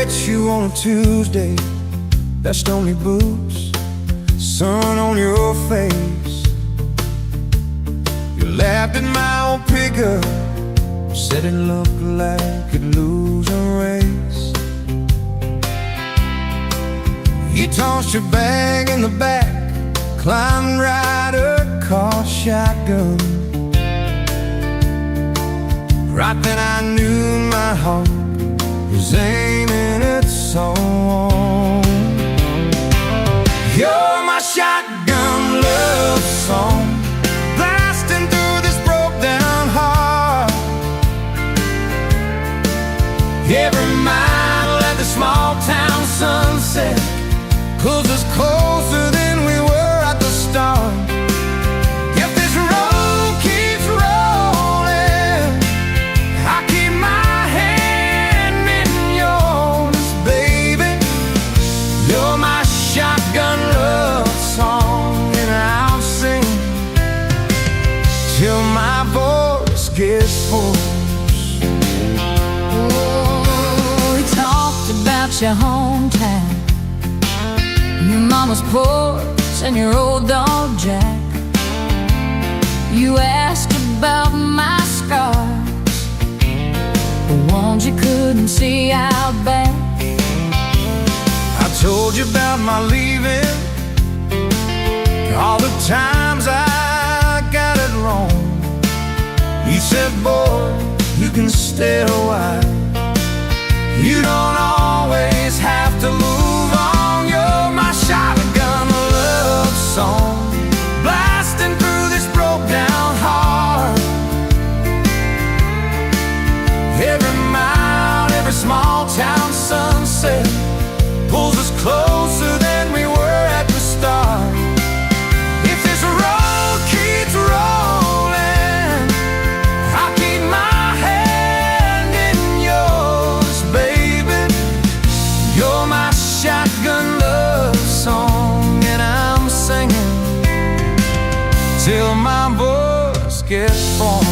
met you on a Tuesday, best only boots, sun on your face. You laughed at my old pickup, said it looked like it'd lose a race. You tossed your bag in the back, climbed right a car shotgun. Right then I knew my heart was aiming its song. You're my shotgun love song, blasting through this broke down heart. Every mile at the small town sunset pulls us closer than we were at the start. If this road keeps rolling, I keep my hand in yours, baby. You're my shotgun love song, and I'll sing till my voice gets hoarse. Oh, we talked about your hometown, your mama's porch and your old dog Jack. You asked about my scars, the ones you couldn't see out back. I told you about my leaving, all the times I got it wrong. You said, boy, you can stay a while, you don't always have to move on. You're my shotgun love song, blasting through this broke down heart. Every mile, every small town sunset pulls us closer than we were at the start. If this road keeps rolling, I'll keep my hand in yours, baby. You're my shotgun love song, and I'm singing till my voice gets hoarse.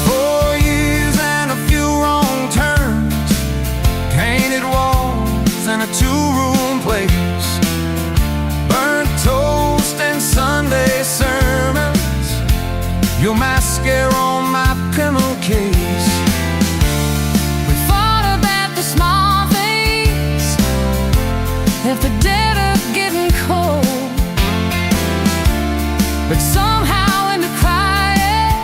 4 years and a few wrong turns, painted walls and a two-room place, burnt toast and Sunday sermons, your mascara on my pillowcase. We fought about the small things, left the dead up getting cold, but somehow in the crying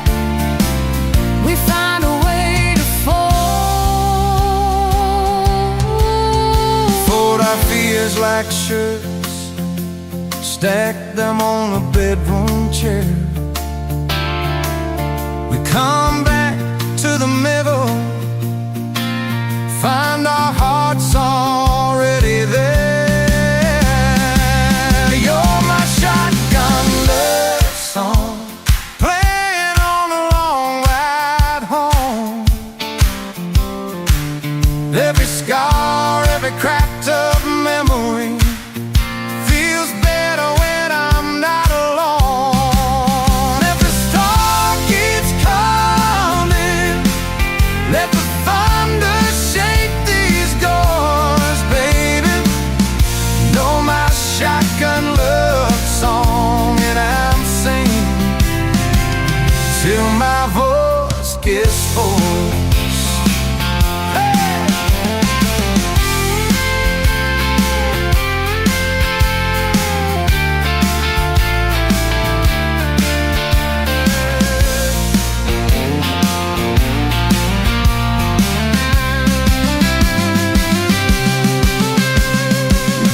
we find a way to fold. Fold our fears like shirts, stack them on a bedroom chair. We come back to the middle, find our hearts already there. You're my shotgun love song, playing on a long ride home. Every scar, every cracked up memory feels better when I'm not alone. If the storm keeps coming, let the thunder shake these doors, baby. Know my shotgun love song, and I'm singing till my voice gets hoarse.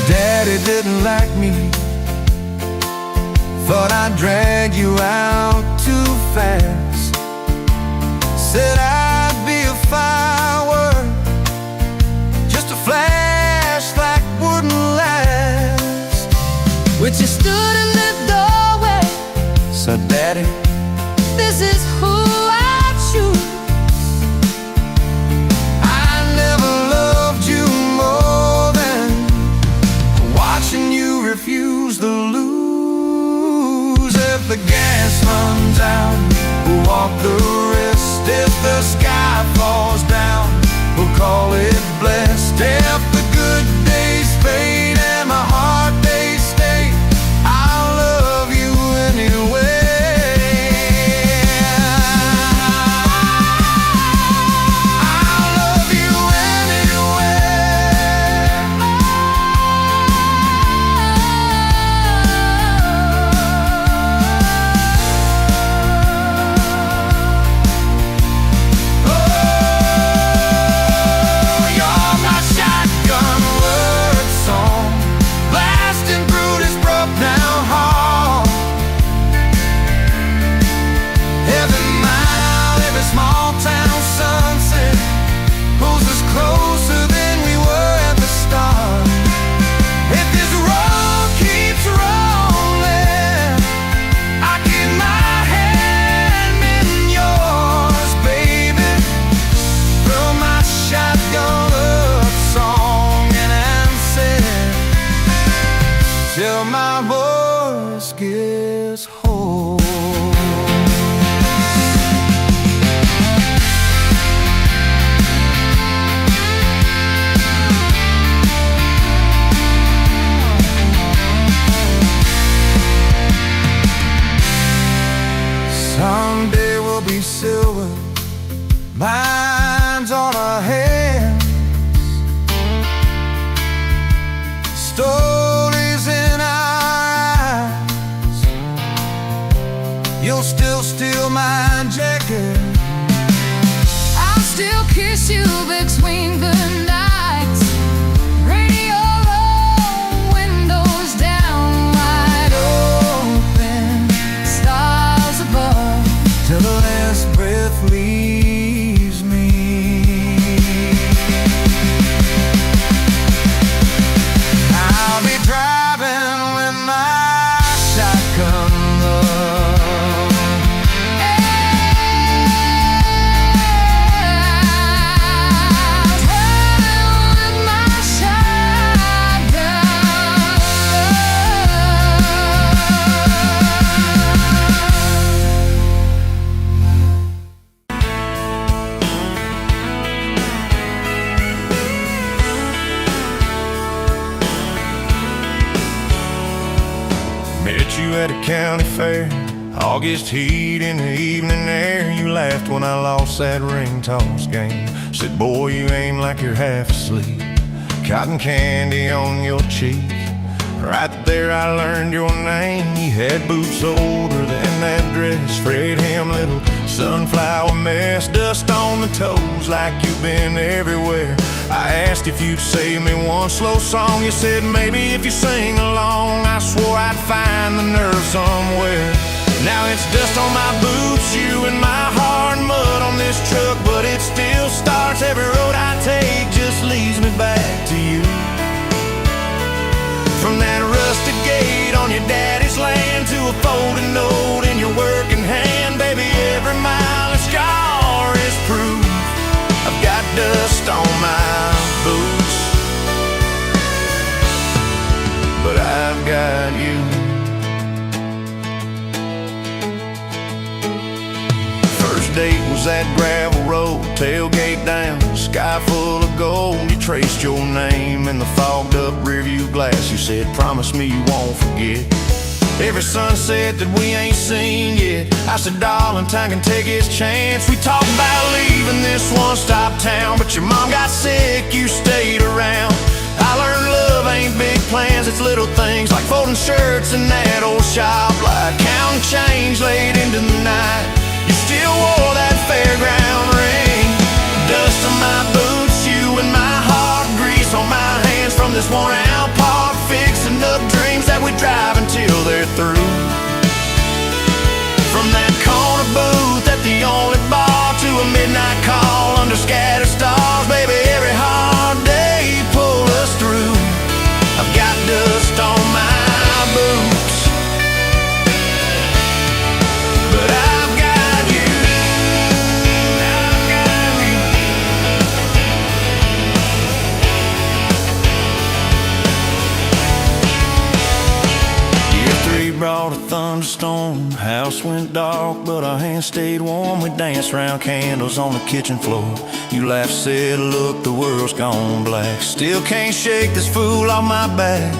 Daddy didn't like me, thought I'd drag you out too fast. Said I'd be a firework, just a flash like wouldn't last. When you stood in the doorway, So Daddy, this is who I choose. I never loved you more than watching you refuse to lose. If the gas runs out, sky falls down, we'll call it blessed. If the good days fade and my hard days stay, I'll love you anyway. I'll love you till my voice gets whole. Someday we'll be silver, lines on our hands, stories in our eyes. You'll still steal my jacket, I'll still kiss you between the nights. Radio low, windows down, wide open, stars above, till the last breath leaves me. I'll be driving with my shotgun love. Driving with my shotgun. Met you at a county fair, August heat in the evening air. You laughed when I lost that ring toss game. Said, boy, you ain't like you're half asleep. Cotton candy on your cheek. Right there I learned your name. You had boots older than that dress, Fred Ham, little sunflower mess. Dust on the toes like you've been everywhere. I asked if you'd save me one slow song. You said maybe if you sing along. I swore I'd find the nerve somewhere. Now it's dust on my boots, you and my hard mud on this truck, but it still starts. Every road I take just leads me back to you. From that rusted gate on your daddy's land to a folded note in your working hand, baby, every mile and scar is proof I've got dust on my boots, but I've got you. First date was that gravel road, tailgate down, sky full of gold. You traced your name in the fogged up rearview glass. You said, promise me you won't forget every sunset that we ain't seen yet. I said, darling, time can take its chance. We talked about leaving this one-stop town, but your mom got sick, you stayed around. I learned love ain't big plans, it's little things like folding shirts in that old shop, like counting change late into the night. You still wore that fairground ring. Dust on my boots, you and my heart, grease on my hands from this worn-out park, fixing up dreams that we drive until they're through. From that corner booth at the only bar to a midnight call under scattered stars, baby, every hard day pull us through. I've got dust on my boots, but I've got you. storm. House went dark, but our hands stayed warm. We danced round candles on the kitchen floor. You laughed, said, look, the world's gone black. Still can't shake this fool off my back.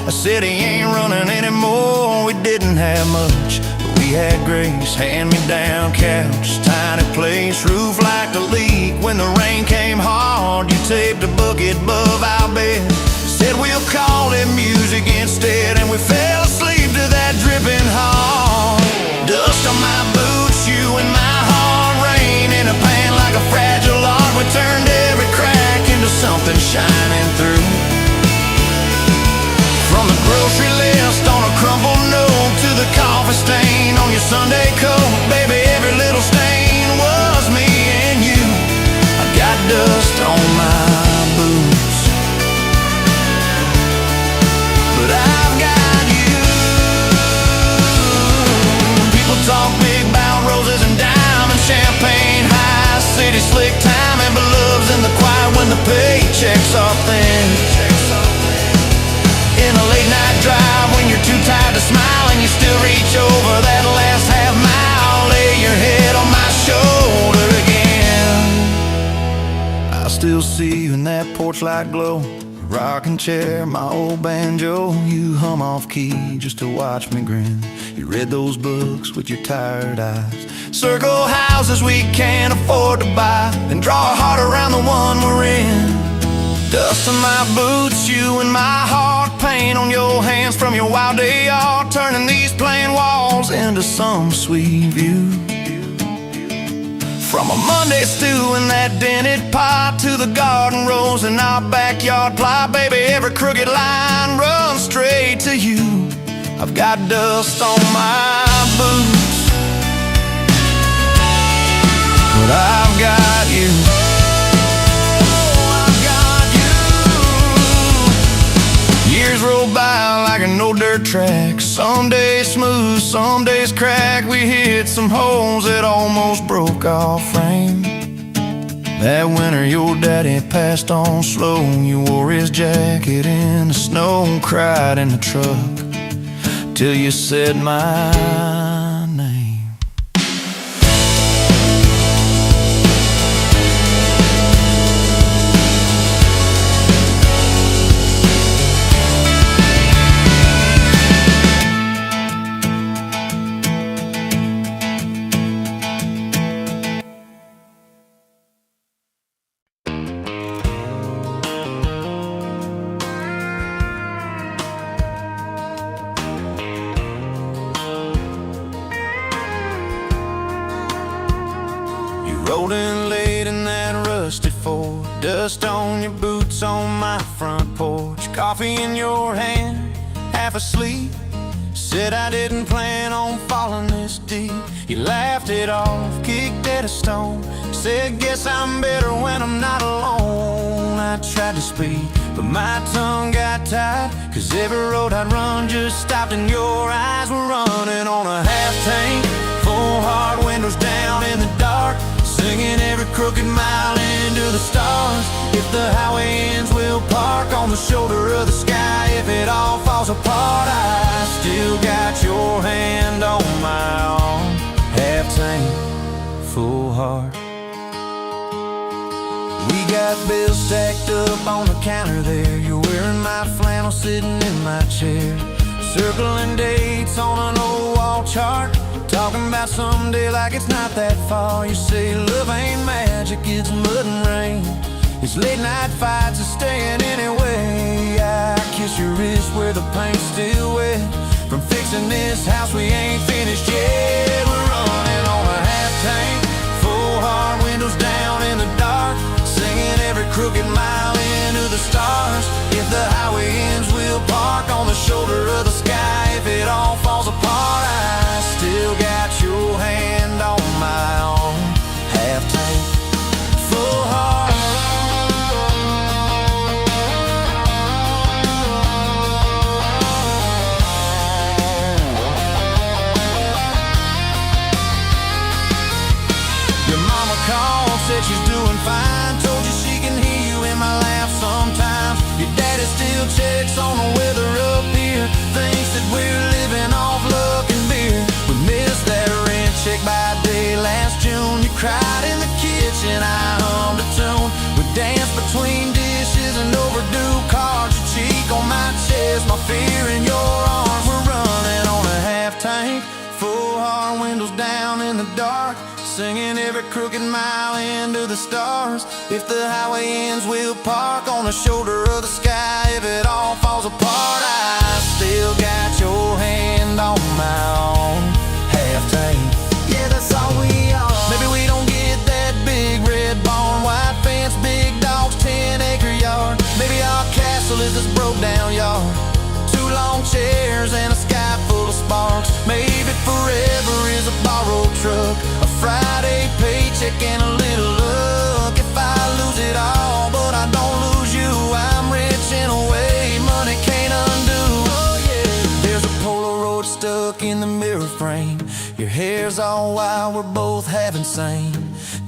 I said he ain't running anymore. We didn't have much, but we had grace. Hand-me-down couch, tiny place, roof like a leak. When the rain came hard, you taped a bucket above our bed. Said we'll call it music instead, and we fell asleep to that dripping heart. Dust on my boots, you and my heart, rain in a pan like a fragile art. We turned every crack into something shining through. From the grocery list on a crumpled note to the coffee stain on your Sunday coat, baby, every little stain was me and you. I got dust on my boots, but I've got you. People talk big about roses and diamonds, champagne, high city slick time, and love's in the quiet when the paychecks are thin. In a late night drive when you're too tired to smile and you still reach over that last half mile, lay your head on my shoulder again. I still see you in that porch light glow, rocking chair, my old banjo. You hum off key just to watch me grin. You read those books with your tired eyes, circle houses we can't afford to buy, then draw a heart around the one we're in. Dust on my boots, you and my heart, paint on your hands from your wild day yard, turning these plain walls into some sweet view. From a Monday stew in that dented pot to the garden rose in our backyard plot, baby, every crooked line runs straight to you. I've got dust on my boots, but I've got you. Years roll by like a no-dirt track. Some days smooth, some days crack. We hit some holes that almost broke our frame. That winter your daddy passed on slow. You wore his jacket in the snow, cried in the truck till you said my name. Rolled in late in that rusted Ford, dust on your boots on my front porch, coffee in your hand, half asleep. Said I didn't plan on falling this deep. You laughed it off, kicked at a stone, said guess I'm better when I'm not alone. I tried to speak, but my tongue got tied, 'cause every road I'd run just stopped and your eyes were running on a half tank, full hard, windows down in the dark, singing every crooked mile into the stars. If the highway ends, we'll park on the shoulder of the sky. If it all falls apart, I still got your hand on my arm. Half tank, full heart. We got bills stacked up on the counter there. You're wearing my flannel, sitting in my chair, circling dates on an old wall chart, talking about someday like it's not that far. You say love ain't magic, it's mud and rain, it's late night fights and staying anyway. I kiss your wrist where the paint's still wet from fixing this house we ain't finished yet. We're running on a half tank, full hard, windows down in the dark, singing every crooked mile into the stars. If the highway ends, we'll park on the shoulder of the sky. If it all falls apart, I still got your hand on my arm. Half tank, full heart. Your mama called, said she's doing fine, told you she can hear you in my laugh sometimes. Your daddy still checks on the weather up here, thinks that we're living off love. fear in your arms. We're running on a half tank, full heart, windows down in the dark, singing every crooked mile into the stars. If the highway ends, we'll park on the shoulder of the sky. If it all falls apart, I still got your hand on my own half tank. Yeah, that's all we are. Maybe we don't get that big red barn, white fence, big dogs, 10-acre yard. Maybe our castle is this broke down yard, 2 long chairs and a sky full of sparks. Maybe forever is a borrowed truck, a Friday paycheck and a little luck. If I lose it all but I don't lose you, I'm rich in a way money can't undo. Oh yeah. There's a Polaroid stuck in the mirror frame, your hair's all wild, we're both half insane.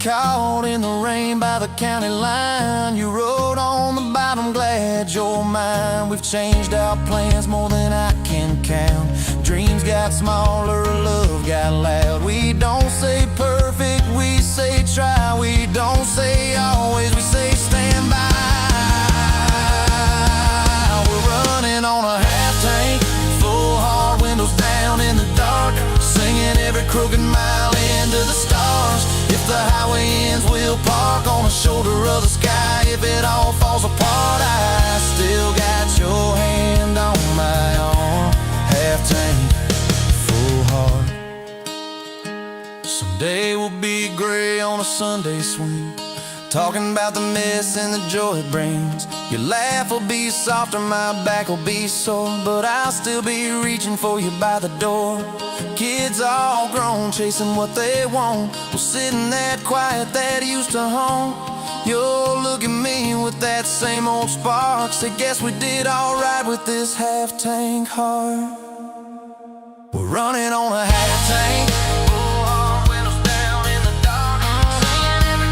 Caught in the rain by the county line, you wrote on the bottom, glad you're mine. We've changed our plans more than I can count. Dreams got smaller, love got loud. We don't say perfect, we say try. We don't say always, we say stand by. We're running on a half tank, full heart, windows down in the dark, singing every crooked mile into the stars. If the highway ends, we'll park on the shoulder of the sky. If it all falls apart, I still got your hand on my arm, half tank, full heart. Someday we'll be gray on a Sunday swing, talking about the mess and the joy it brings. Your laugh will be softer, my back will be sore, but I'll still be reaching for you by the door. Kids all grown, chasing what they want, we'll sit in that quiet that used to haunt. You'll look at me with that same old spark, say guess we did alright with this half tank heart. We're running on a half tank, full heart, windows down in the dark, singing every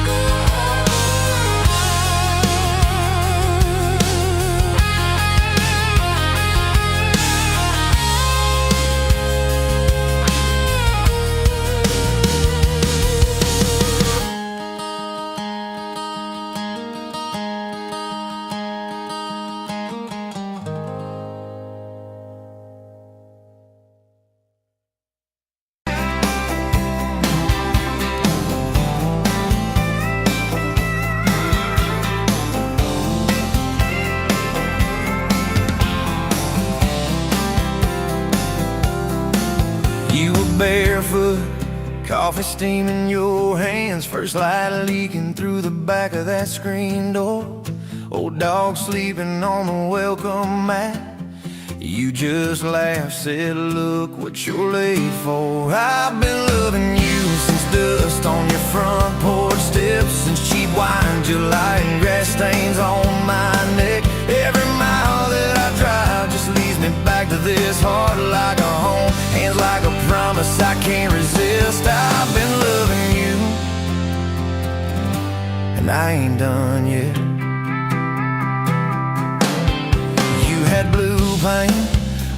You were barefoot, coffee steaming your hands, first light leaking through the back of that screen door. Old dog sleeping on the welcome mat. You just laughed, said, look what you're late for. I've been loving you since dust on your front porch steps, since cheap wine, July, and grass stains on my neck. Every mile that I drive just leads me back to this heart like a home, hands like a promise I can't resist. I've been loving you, and I ain't done yet. You had blue paint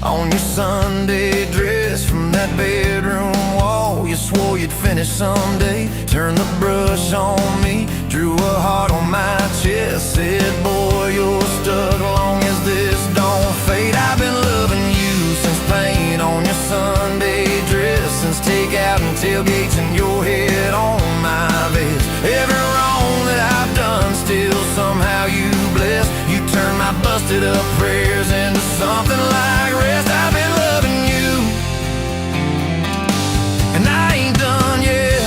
on your Sunday dress from that bedroom wall. You swore you'd finish someday, turned the brush on me, drew a heart on my chest, said, boy, you're stuck long as this don't fade. I've been loving you since paint on your Sunday dress, since takeout and tailgates and your head on my vest. Every wrong that I've done, still somehow you bless. You turn my busted up prayers into something like rest. I've been loving you, and I ain't done yet.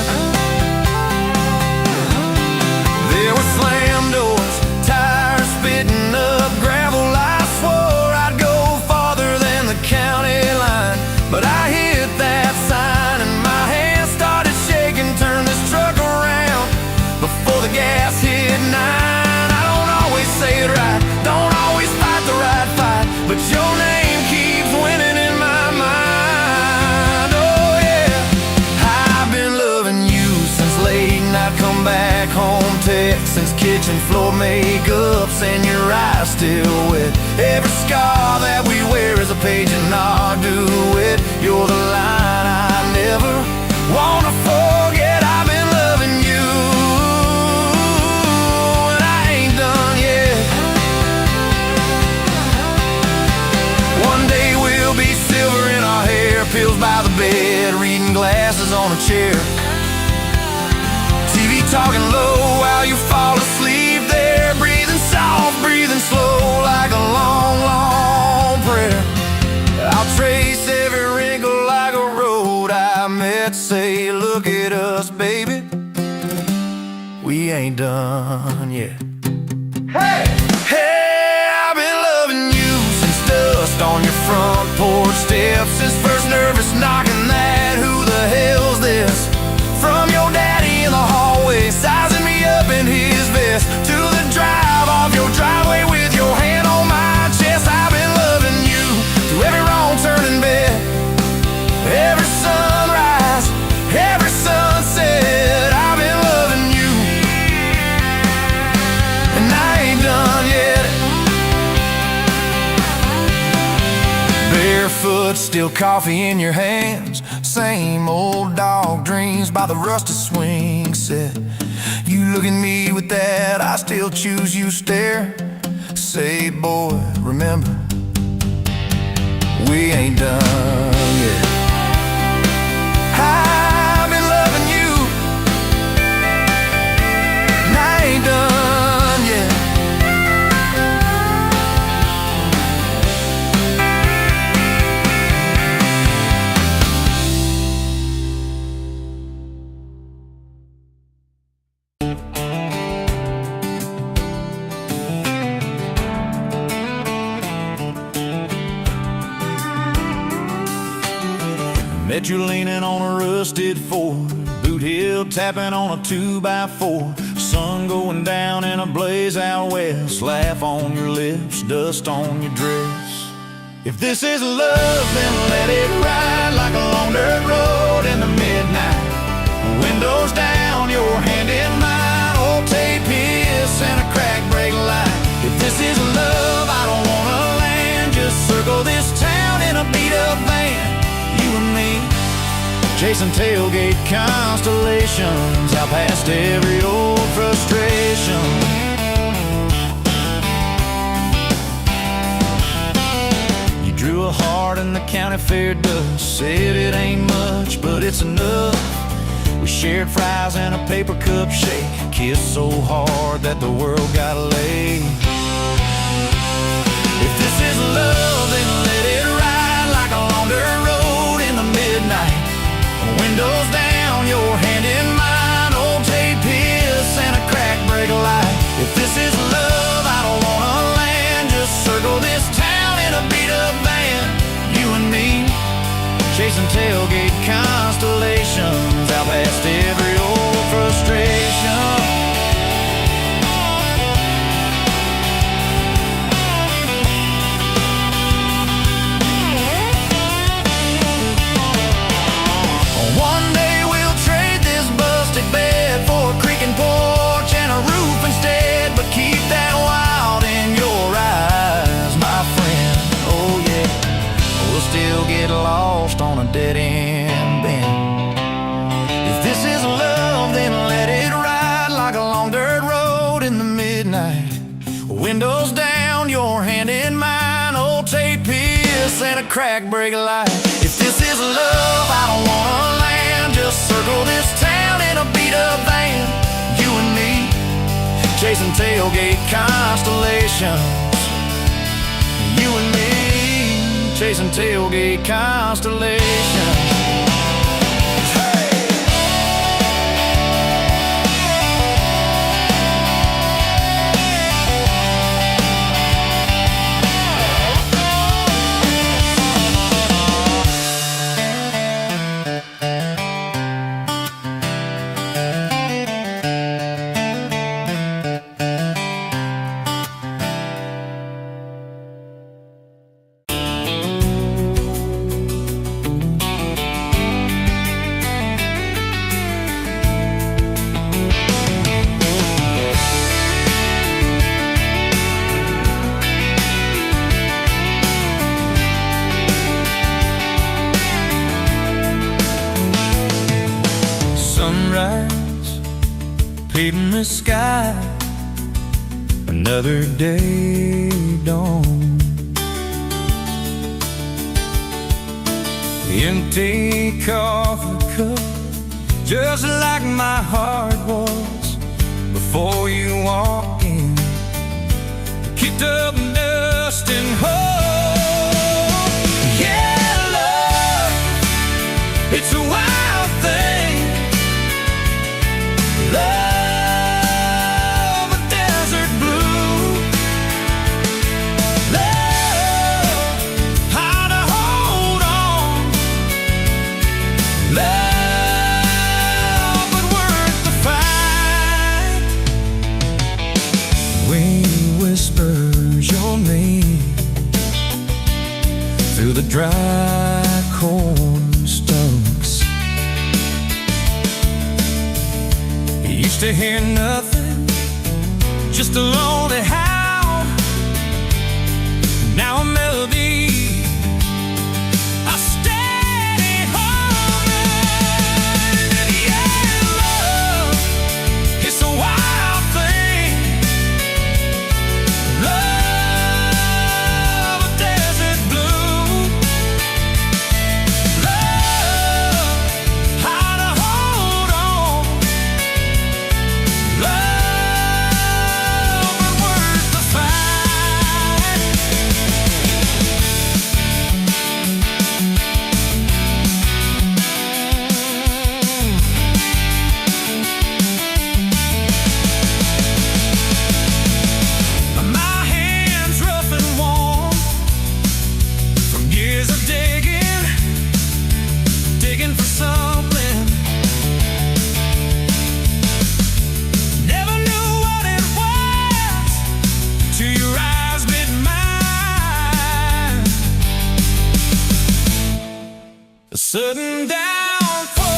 There were slam doors, tires spitting up gravel. I swore I'd go farther than the county line, but I hit that sign and my hands started shaking. Turn this truck around before the gas hit 9. I don't always say it right, don't always fight the right fight, but your name keeps winning in my mind. Oh yeah, I've been loving you since late night come back home text, since kitchen floor makeups and your eyes still wet. Every scar that we wear is a page in our duet. You're the line I never wanna forget. I've been loving you, and I ain't done yet. One on a chair. TV talking low while you fall asleep there, breathing soft, breathing slow like a long, long prayer. I'll trace every wrinkle like a road I met. Say, look at us, baby, we ain't done yet. Hey! Hey, I've been loving you since dust on your front porch steps, since first nervous knocking that who the hell's this? From your daddy in the hallway, sizing me up in his vest, to the drive off your driveway with your hand on my chest. I've been loving you through every wrong turn in bed, every sunrise, every sunset. I've been loving you, and I ain't done yet. Barefoot, still coffee in your hands, same old dog dreams by the rusted swing set. You look at me with that I still choose you stare. Say, boy, remember, we ain't done yet. I've been loving you, and I ain't done yet. Met you leaning on a rusted Ford, boot heel tapping on a 2x4. Sun going down in a blaze out west, laugh on your lips, dust on your dress. If this is love, then let it ride like a long dirt road in the midnight. Windows down, your hand in mine, old tape hiss and a crack brake light. If this is love, I don't wanna land, just circle this town in a beat-up van. You and me, chasing tailgate constellations, out past every old frustration. You drew a heart in the county fair dust, said it ain't much, but it's enough. We shared fries and a paper cup shake, kissed so hard that the world got laid. If this is love, then let it ride like a long dirt road in the midnight. Windows down, your hand in mine, old tape hiss and a crack brake light. If this is love, I don't wanna land, just circle this town in a beat-up van. You and me, chasing tailgate constellations, out past every old frustration. One day we'll trade this busted bed for a creaking porch and a roof instead, but keep that wild in your eyes, my friend. Oh yeah, we'll still get lost on a dead-end bend. If this is love, then let it ride like a long dirt road in the midnight. Windows down, your hand in mine, old tape hiss and a crack brake light. If this is love, I don't wanna land, just circle this town in a beat-up van. You and me, chasing tailgate constellations. You and me, chasing tailgate constellations. Sunrise, painting the sky, another day dawn. Empty coffee cup just like my heart was before you walked in. Kicked up dust and hope. Yeah, love, it's a wild thing. Love, a desert blue. Love, how to hold on. Love, but worth the fight. Wind whispers your name through the dry corn stumps. You used to hear nothing, just a lonely howl. Now a melody, a steady humming. And yeah, love, it's a wild thing. Love, a desert blue. Love, how to hold on. Love, but worth the fight. My hands rough and warm from years of digging for something. Never knew what it was till your eyes met mine. A sudden downfall.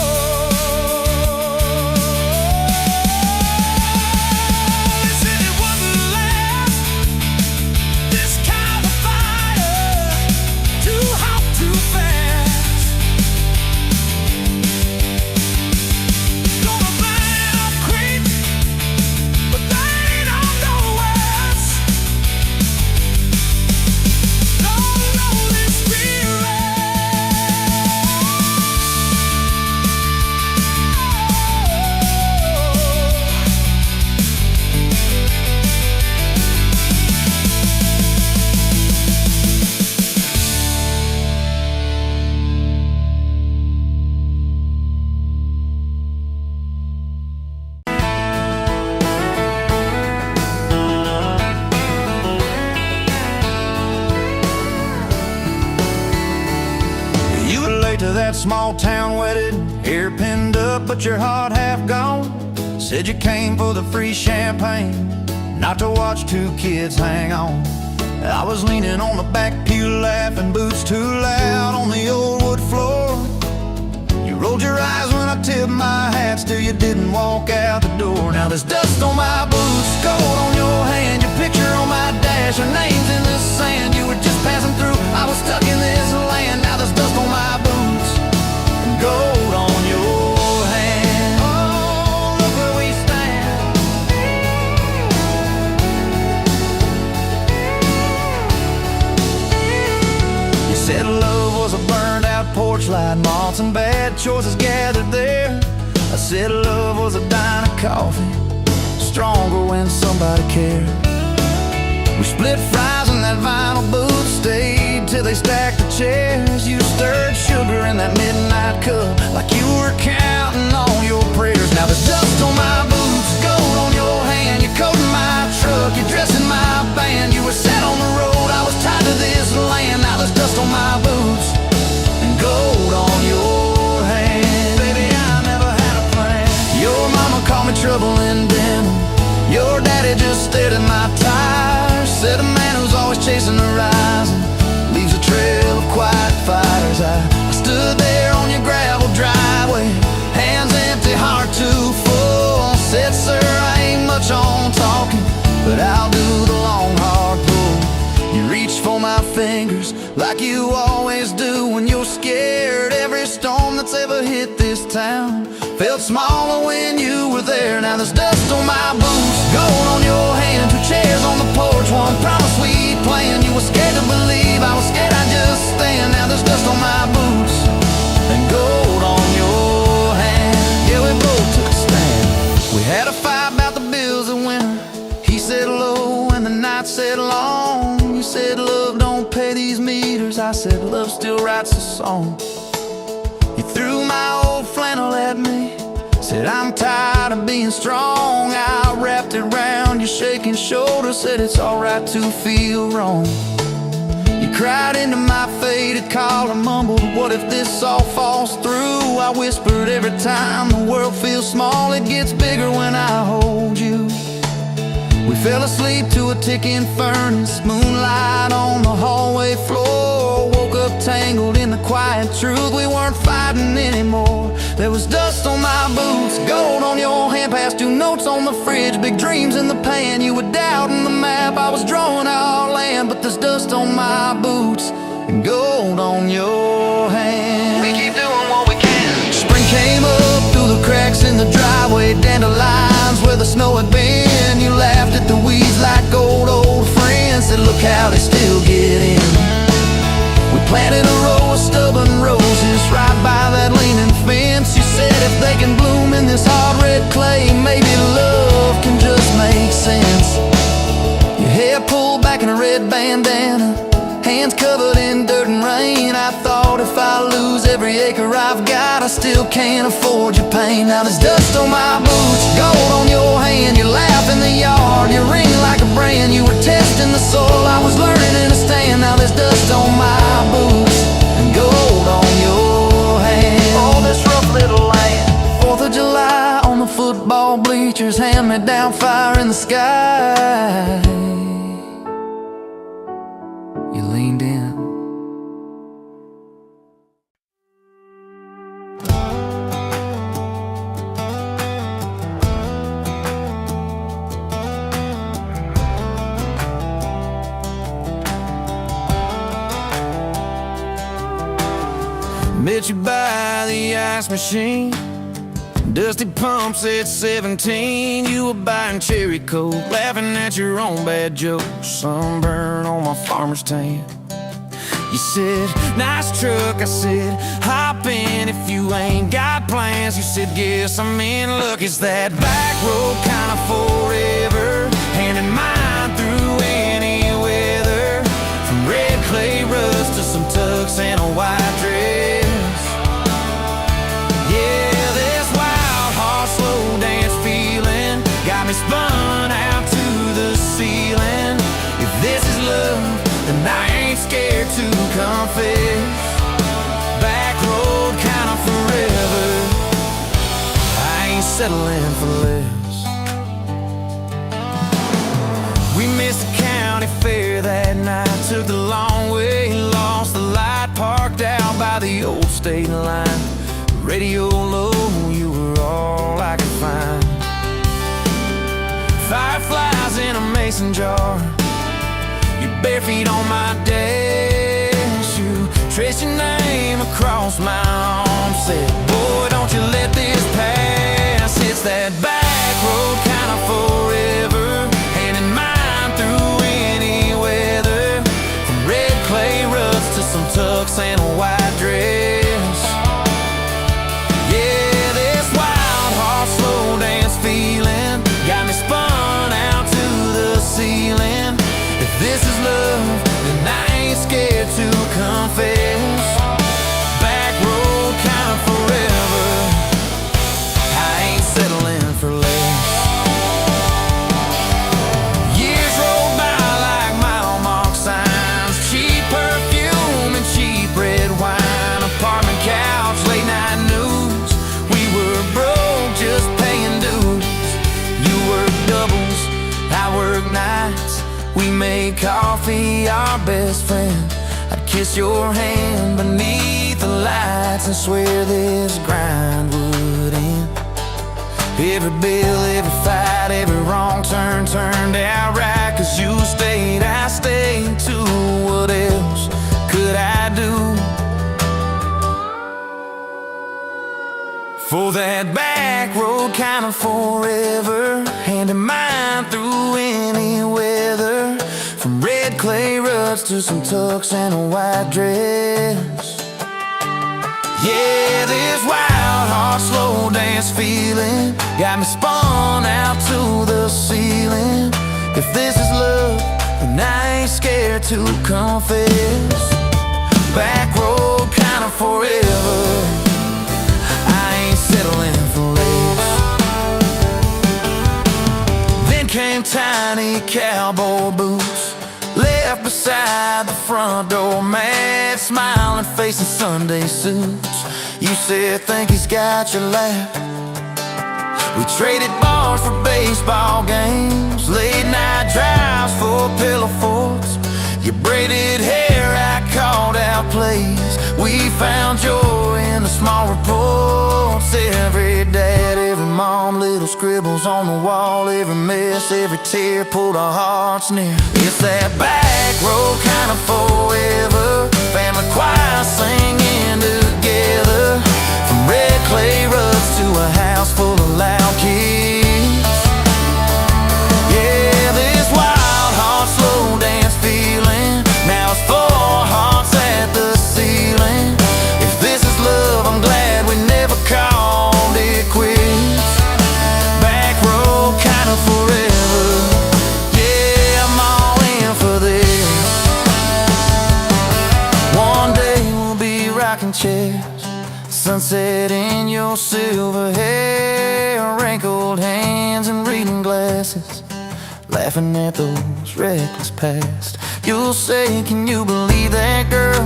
They said it wouldn't last. This kind of fire, too hot, too fast. Gonna burn up quick, but they don't know us. Don't know this spirit. You were late to that small town wedding, hair pinned up but your heart half gone. Said you came for the free champagne, not to watch two kids hang on. I was leaning on the back pew laughing, boots too loud on the old wood floor. You rolled your eyes when I tipped my hat, still you didn't walk out the door. Now there's dust on my boots, gold on your hand, your picture on my dash, your name's in the sand. You were just passing through, I was stuck in this land. Now there's dust on my boots and gold on your hand. Oh, look where we stand. You said love was a burned out porch light, moths and bad choices gathered there. I said love was a dime of coffee, stronger when somebody cared. We split fries in that vinyl booth, stayed till they stacked the chairs. You stirred sugar in that midnight cup like you were counting on your prayers. Now there's dust on my boots, gold on your hand, your coat in my truck, your dress in my band. You were set on the road, I was tied to this land. Now there's dust on my boots and gold on your hand. Baby, I never had a plan. Your mama called me trouble in denim, your daddy just stared at my tires. Said a man who's always chasing the horizon leaves a trail of quiet fires. I stood there on your gravel driveway, hands empty, heart too full. Said, sir, I ain't much on talking, but I'll do the long hard pull. You reached for my fingers like you always do when you're scared. Every storm that's ever hit this town felt smaller when you were there. Now there's dust on my boots, gold on your hand, two chairs on the porch, one promise we planned. You were scared to believe, I was scared I'd just stand. Now there's dust on my boots and gold on your hand. Yeah, not said long. You said love don't pay these meters. I said love still writes a song. You threw my old flannel at me, said I'm tired of being strong. I wrapped it round your shaking shoulder, said it's alright to feel wrong. You cried into my faded collar, mumbled, what if this all falls through? I whispered, every time the world feels small, it gets bigger when I hold you. We fell asleep to a ticking furnace, moonlight on the hallway floor. Woke up tangled in the quiet truth, we weren't fighting anymore. There was dust on my boots, gold on your hand, past 2 notes on the fridge, big dreams in the pan. You were doubting the map, I was drawing our land, but there's dust on my boots and gold on your hand. We keep doing what we can. Spring came up through the cracks in the driveway, dandelions where the snow had been. You laughed at the weeds like old friends, said look how they still get in. We planted a row of stubborn roses right by that leaning fence. You said if they can bloom in this hard red clay, maybe love can just make sense. Your hair pulled back in a red bandana, hands covered in dirt and rain. I thought if I lose every acre I've got, I still can't afford your pain. Now there's dust on my boots, gold on your hand. You laugh in the yard, you ring like a brand. You were testing the soil, I was learning to understand. Now there's dust on my boots and gold on your hand. Oh, this rough little land. 4th of July on the football bleachers, hand-me-down fire in the sky. You leaned in. Met you by the ice machine, dusty pumps at 17. You were buying cherry coke, laughing at your own bad jokes. Sunburn on my farmer's tan. You said, nice truck. I said, hop in if you ain't got plans. You said, guess I'm in luck. It's that back road kind of forever, hand in mine through any weather. From red clay rust to some tux and a white dress. Yeah, this wild horse slow dance feeling got me spun out to the ceiling. If this is love, then I ain't scared to confess. Back road kind of forever, I ain't settling for less. We missed the county fair that night, took the long way, lost the light, parked out by the old state line. Radio low, you were all I could find. Fireflies in a mason jar, your bare feet on my dash. You traced your name across my arm, said, boy, don't you let this pass. It's that back road kind of forever, hand in mine through any weather. From red clay rust to some tux and a white dress. Yeah, this wild horse slow dance feeling got me spun out to the ceiling. If this is love, then I ain't scared to confess. Back road kind of forever, I ain't settling for less. Years roll by like mile mark signs, cheap perfume and cheap red wine, apartment couch, late night news. We were broke, just paying dues. You work doubles, I work nights. We made coffee our best friend. I'd kiss your hand beneath the lights and swear this grind would end. Every bill, every fight, every wrong turn turned out right. Cause you stayed, I stayed too. What else could I do? For that back road kind of forever, hand in mine through any weather. From red clay ruts to some tux and a white dress. Yeah, this wild horse slow dance feeling got me spun out to the ceiling. If this is love, to confess. Back road kinda forever, I ain't settling for less. Then came tiny cowboy boots, left beside the front door, mad, smiling face in Sunday suits. You said, think he's got your laugh. We traded bars for baseball games, late night drives for pillow forts. Your braided hair, I called out plays. We found joy in the small reports. Every dad, every mom, little scribbles on the wall. Every mess, every tear pulled our hearts near. It's that back road kind of forever, family choir singing together. From red clay rugs to a house full of loud kids. Yeah, this wild heart slow dance feeling, now it's 4 hearts at the ceiling. If this is love, I'm glad we never called it quits. Back road kind of forever, yeah, I'm all in for this. One day we'll be rocking chairs, sunset in your silver hair, wrinkled hands and reading glasses, laughing at those reckless past. You'll say, can you believe that girl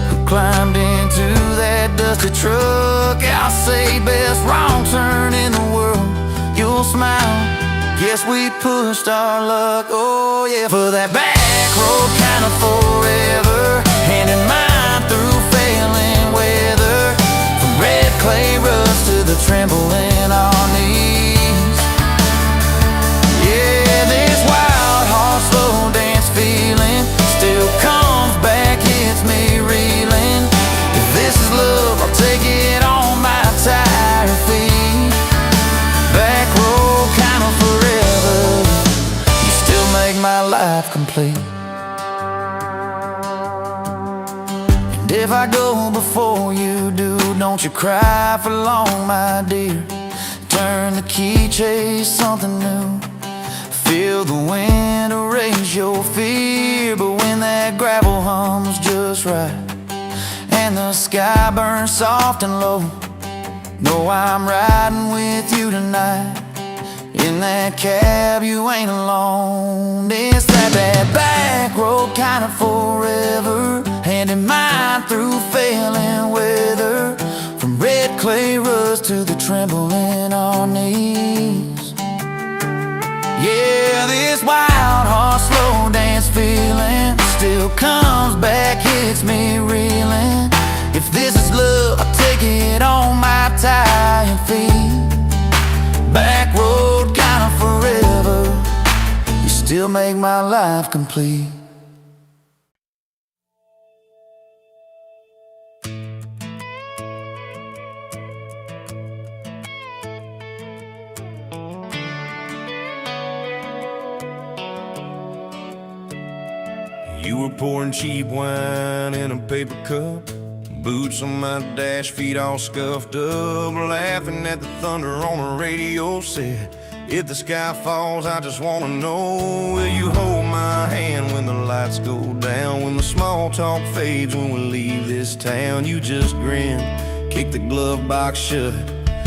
who climbed into that dusty truck? I'll say, best wrong turn in the world. You'll smile, guess we pushed our luck. Oh yeah, for that back road kind of forever, hand in mine through failing weather. From red clay rugs to the tremble in our knees. Yeah, this wild heart slow dance feeling still comes back, hits me reeling. If this is love, I'll take it on my tired feet. Back road kind of forever, you still make my life complete. And if I go before you do, don't you cry for long, my dear. Turn the key, chase something new. Feel the wind erase your fear. But when that gravel hums just right and the sky burns soft and low, know I'm riding with you tonight. In that cab you ain't alone. It's that back road kind of forever, hand in mine through failing weather. From red clay rugs to the tremble in our knees. Yeah, this wild heart slow dance feeling still comes back, hits me reeling. If this is love, I'll take it on my tired feet. Back road kind of forever, you still make my life complete. You were pouring cheap wine in a paper cup, boots on my dash, feet all scuffed up, laughing at the thunder on the radio set. If the sky falls, I just wanna know, will you hold my hand when the lights go down, when the small talk fades, when we leave this town? You just grinned, kicked the glove box shut,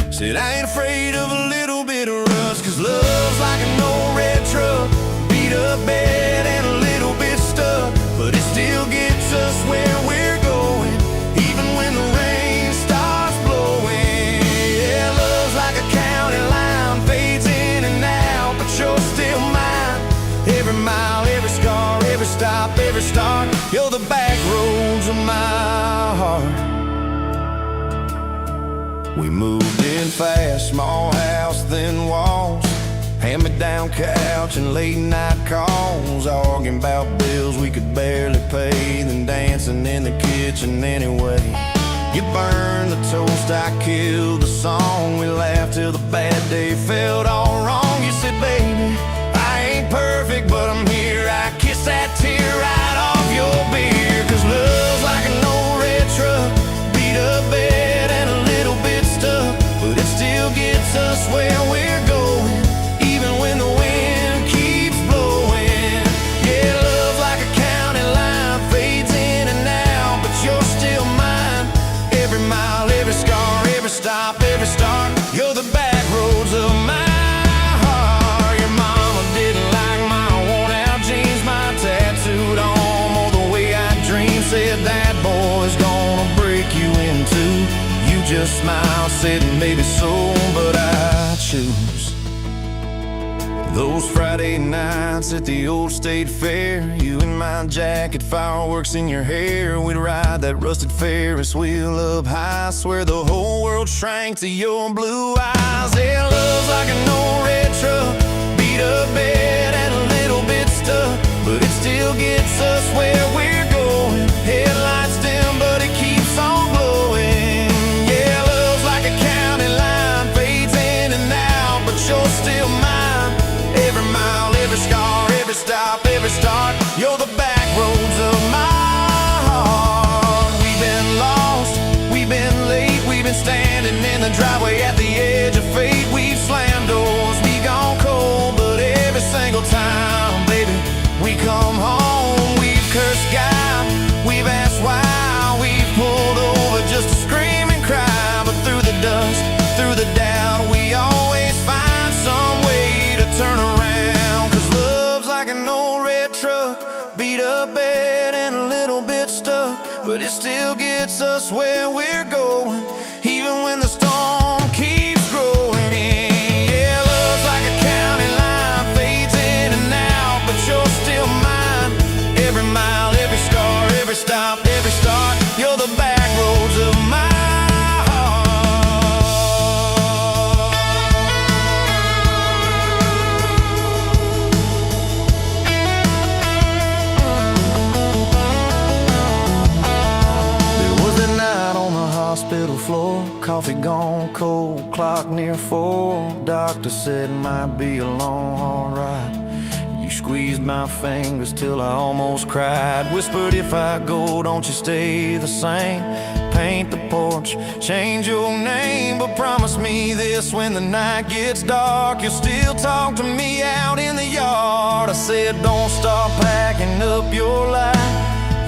said I ain't afraid of a little bit of rust, 'cause love's like an old red truck, beat up bed and a little bit stuck, but it still gets us where we're going, even when the rain starts blowing. Yeah, love's like a county line, fades in and out, but you're still mine. Every mile, every scar, every stop, every start, you're the back roads of my heart. We moved in fast, small house, thin walls, hand-me-down couch and late-night calls, arguing about bills we could barely pay, then dancing in the kitchen anyway. You burned the toast, I killed the song, we laughed till the bad day felt all wrong. You said, baby, I ain't perfect, but I'm here. I kiss that tear right off your beer, 'cause love's like an old red truck, beat up bed and a little bit stuck, but it still gets us where we're going, even when the wind keeps blowing. Yeah, love's like a smile, said maybe so, but I choose those Friday nights at the old state fair. You in my jacket, fireworks in your hair. We'd ride that rusted Ferris wheel up high. Swear the whole world shrank to your blue eyes. Yeah, love's like an old red truck, beat up bed and a little bit stuck, but it still gets us where we're going. Headlights dim, but it keeps on glowing. Yeah, love's like a county line, fades in and out, but you're still mine. Every mile, every scar, every stop, every start, you're the back roads of my heart. We've been lost, we've been late, we've been standing in the driveway at the edge of fate. We've slammed doors, we gone cold, but every single time, baby, we come home. We've cursed God, we've asked why, we've pulled over just to scream and cry. But through the dust, through the doubt, we always find some way to turn around. Cause love's like an old red truck, beat up bed and a little bit stuck, but it still gets us where we're going, even when the storm keeps growing. Yeah, love's like a county line, fades in and out, but you're still mine. Every mile, every scar, every stop, every start, you're the back roads of my hospital floor, coffee gone cold, clock near 4. Doctor said it might be a long, hard ride. You squeezed my fingers till I almost cried. Whispered, if I go, don't you stay the same. Paint the porch, change your name, but promise me this: when the night gets dark, you'll still talk to me out in the yard. I said, don't stop packing up your life.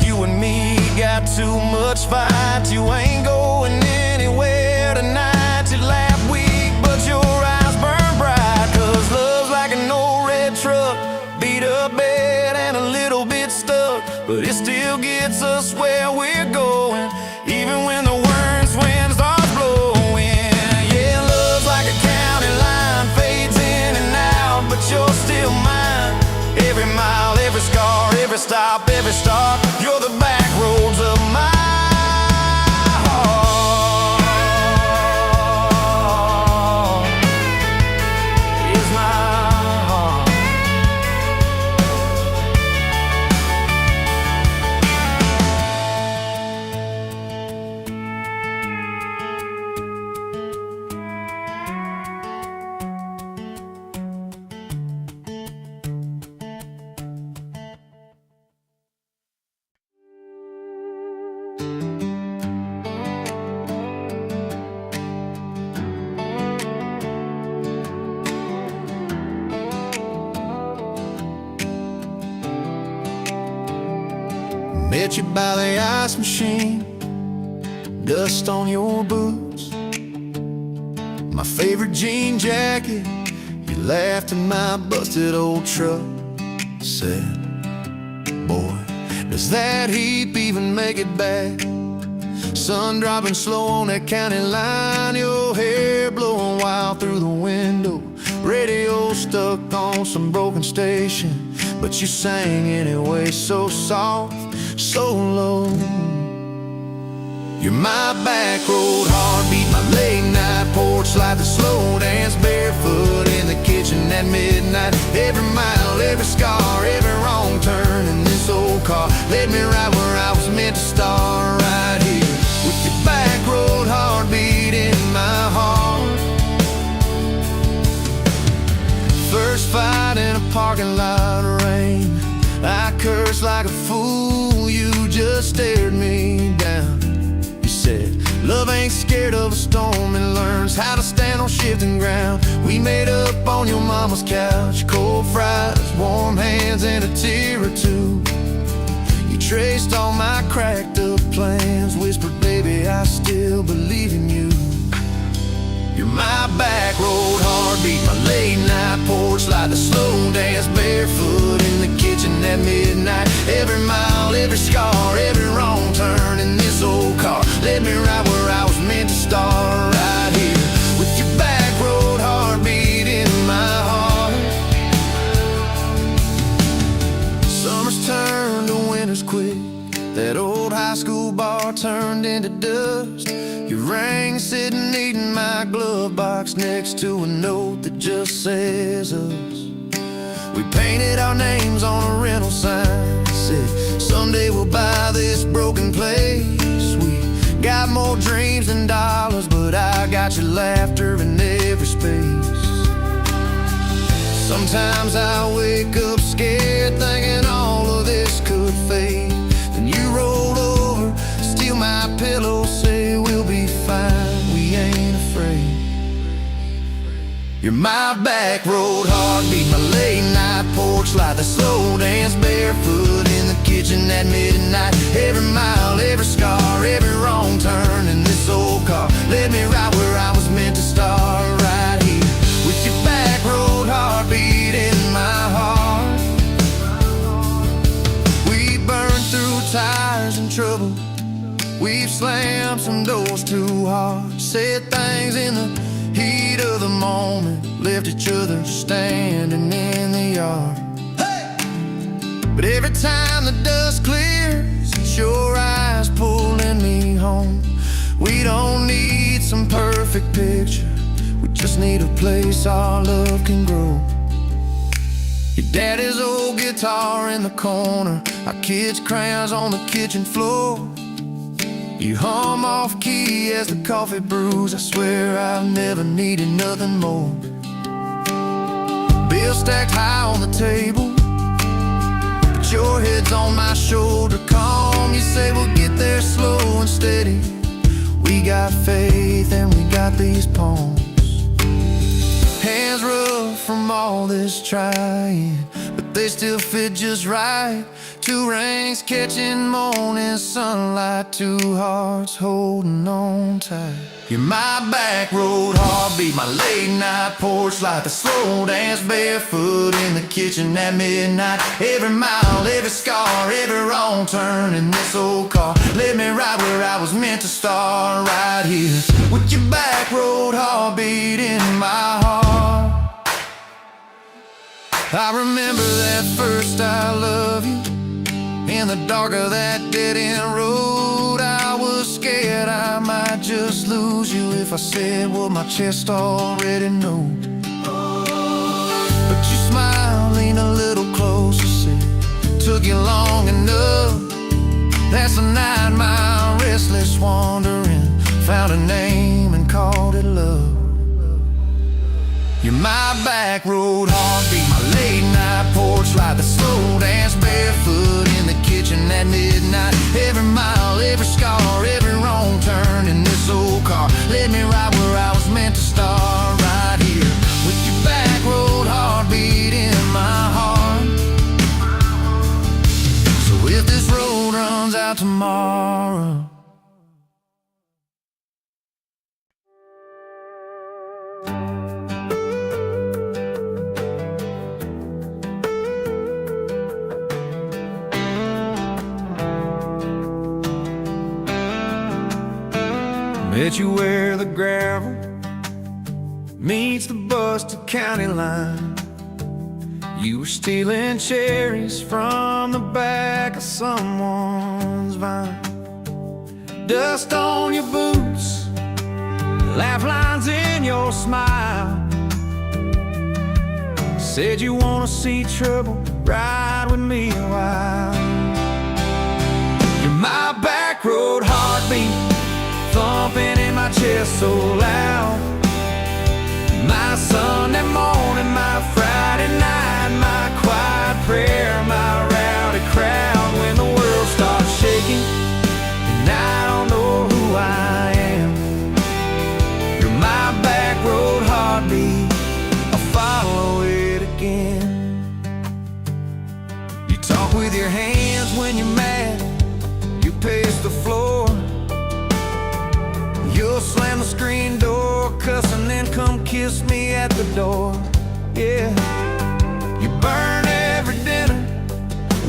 You and me got too much fight. You ain't going anywhere tonight. You laugh weak, but your eyes burn bright. Cause love's like an old red truck, beat up bed and a little bit stuck, but it still gets us where we're going, even when the worst winds are blowing. Yeah, love's like a county line, fades in and out, but you're still mine. Every mile, every scar, every stop, every start, you're the back roads of my heart. Is my heart. Met you by the ice machine, dust on your boots, my favorite jean jacket. You laughed at my busted old truck. Said, boy, does that heap even make it back? Sun dropping slow on that county line, your hair blowing wild through the window. Radio stuck on some broken station, but you sang anyway, so soft, so low. You're my back road heartbeat, my late night porch light, the slow dance barefoot in the kitchen at midnight. Every mile, every scar, every wrong turn in this old car led me right where I was meant to start, right here with your back road heartbeat in my heart. First fight in a parking lot of rain, I cursed like a fool, you just stared me down. You said, love ain't scared of a storm, it learns how to stand on shifting ground. We made up on your mama's couch, cold fries, warm hands, and a tear or two. You traced all my cracked up plans, whispered, baby, I still believe in you. You're my back road heartbeat, my late night porch light, the slow dance barefoot in the kitchen at midnight. Every mile, every scar, every wrong turn in this old car led me right where I was meant to start. bartender's quick. That old high school bar turned into dust. Your ring sitting neat in my glove box next to a note that just says us. We painted our names on a rental sign. Said, someday we'll buy this broken place. We got more dreams than dollars, but I got your laughter in every space. Sometimes I wake up scared, thinking all of this could fade. Then you roll over, steal my pillow, say we'll be fine, we ain't afraid. You're my back road heartbeat, my late night porch light, the slow dance barefoot in the kitchen at midnight. Every mile, every scar, every wrong turn in this old car led me right where I was meant to start, right here with your back road heartbeat in my heart. We burned through tires and trouble, we've slammed some doors too hard, said things in the heat of the moment, left each other standing in the yard. Hey! But every time the dust clears, it's your eyes pulling me home. We don't need some perfect picture, we just need a place our love can grow. Your daddy's old guitar in the corner, our kids' crayons on the kitchen floor. You hum off key as the coffee brews, I swear I've never needed nothing more. Bills stacked high on the table, but your head's on my shoulder, calm. You say we'll get there slow and steady. We got faith and we got these palms. Hands rough from all this trying, but they still fit just right. Two rings catching morning sunlight, two hearts holding on tight. You're my back road heartbeat, my late night porch light, the slow dance barefoot in the kitchen at midnight. Every mile, every scar, every wrong turn in this old car led me right where I was meant to start, right here with your back road heartbeat in my heart. I remember that first I love you, in the dark of that dead-end road. I was scared I might just lose you if I said what my chest already knows. But you smiled, leaned a little closer, said, took you long enough. That's a 9-mile restless wandering, found a name and called it love. You're my back road heartbeat, my late night porch light, the slow dance barefoot in the kitchen at midnight. Every mile, every scar, every wrong turn in this old car led me right where I was meant to start, right here with your back road heartbeat in my heart. So if this road runs out tomorrow, met you where the gravel meets the busted county line. You were stealing cherries from the back of someone's vine. Dust on your boots, laugh lines in your smile. Said you wanna see trouble, ride with me a while. You're my back road heartbeat, thumping in my chest so loud. My Sunday morning, my Friday night, my quiet prayer, my rowdy crowd. When the world starts shaking and I don't know who I am, you're my back road heartbeat, I'll follow it again. You talk with your hands when you're mad, you pace the floor. You'll slam the screen door, cuss, and then come kiss me at the door. Yeah, you burn every dinner,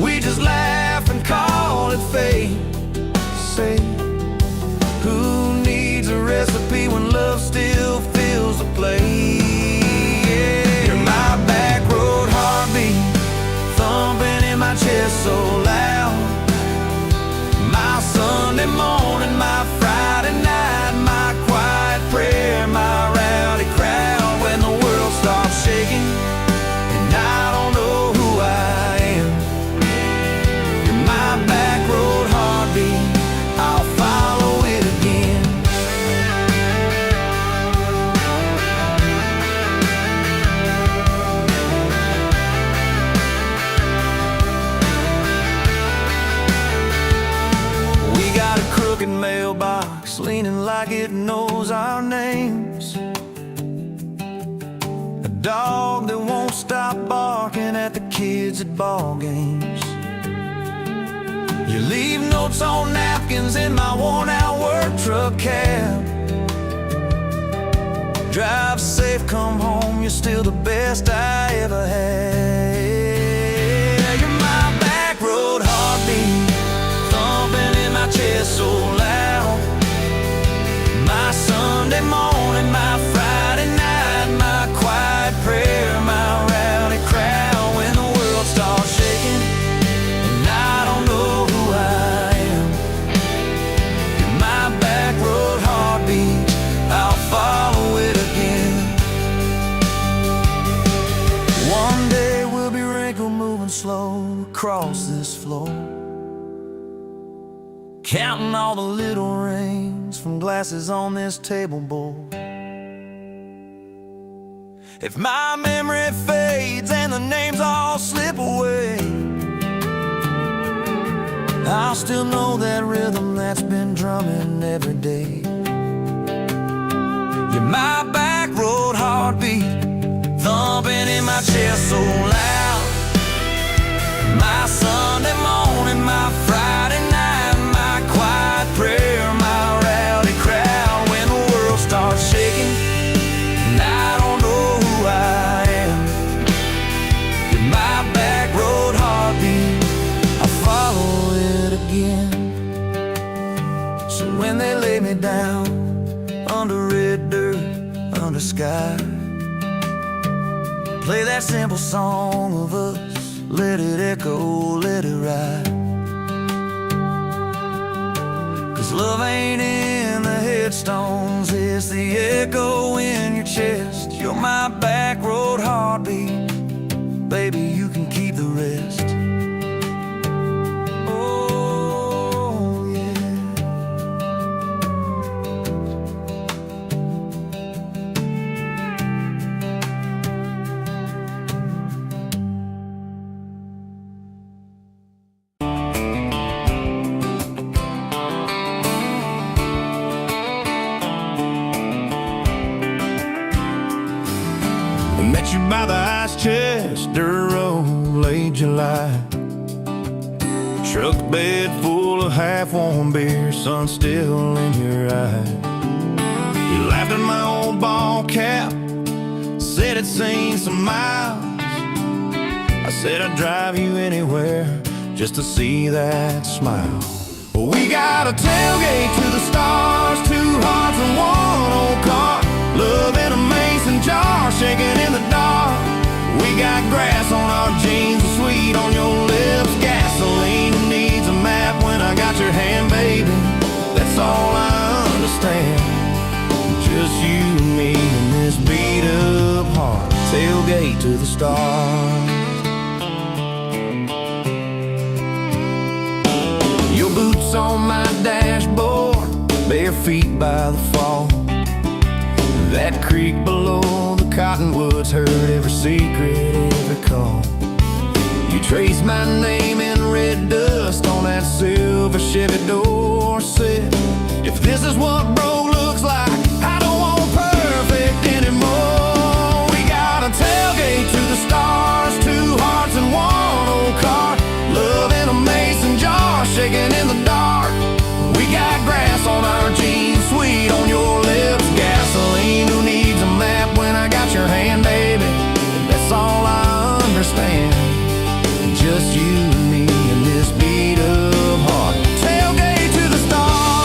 we just laugh and call it fate. Say, who needs a recipe when love still fills the plate? Yeah, you're my back road heartbeat, thumping in my chest so loud. like it knows our names. A dog that won't stop barking at the kids at ball games. You leave notes on napkins in my worn-out work truck cab. Drive safe, come home, you're still the best I ever had. You're my back road heartbeat, thumping in my chest so loud. My Sunday morning, my Friday night, my quiet prayer, my rowdy crowd. When the world starts shaking and I don't know who I am, you're my back road heartbeat, I'll follow it again. One day we'll be wrinkled, moving slow across this floor, counting all the little rings from glasses on this table board. If my memory fades and the names all slip away, I'll still know that rhythm that's been drumming every day. You're my back road heartbeat, thumping in my chest so loud. My Sunday morning, my Friday night, my quiet prayer, my rowdy crowd. When the world starts shaking and I don't know who I am, you're my back road heartbeat, I'll follow it again. So when they lay me down under red dirt, under sky, play that simple song of us, let it echo, let it ride. 'Cause love ain't in the headstones, it's the echo in your chest. You're my back road heartbeat, baby, you can keep the rest. Oh, yeah. Met you by the ice chest, dirt road, late July. Truck bed full of half-warm beer, sun still in your eye. You laughed at my old ball cap, said it's seen some miles. I said I'd drive you anywhere just to see that smile. We got a tailgate to the stars, 2 hearts and 1 old car. Love in a mason jar, shaking in the dark. We got grass on our jeans, and sweet on your lips. Gasoline who needs a map when I got your hand, baby. That's all I understand. Just you and me and this beat up heart. Tailgate to the stars. Your boots on my dashboard, bare feet by the fall. That creek below the cottonwoods heard every secret, every call. You traced my name in red dust on that silver Chevy door set. If this is what broke looks like, I don't want perfect anymore. We got a tailgate to the stars, 2 hearts and 1 old car. Love in a mason jar, shaking in the dark. We got grass on our jeans, sweet on your lips. Gasoline who needs a map when I got your hand, baby. That's all I understand. Just you and me and this beat up heart. Tailgate to the stars.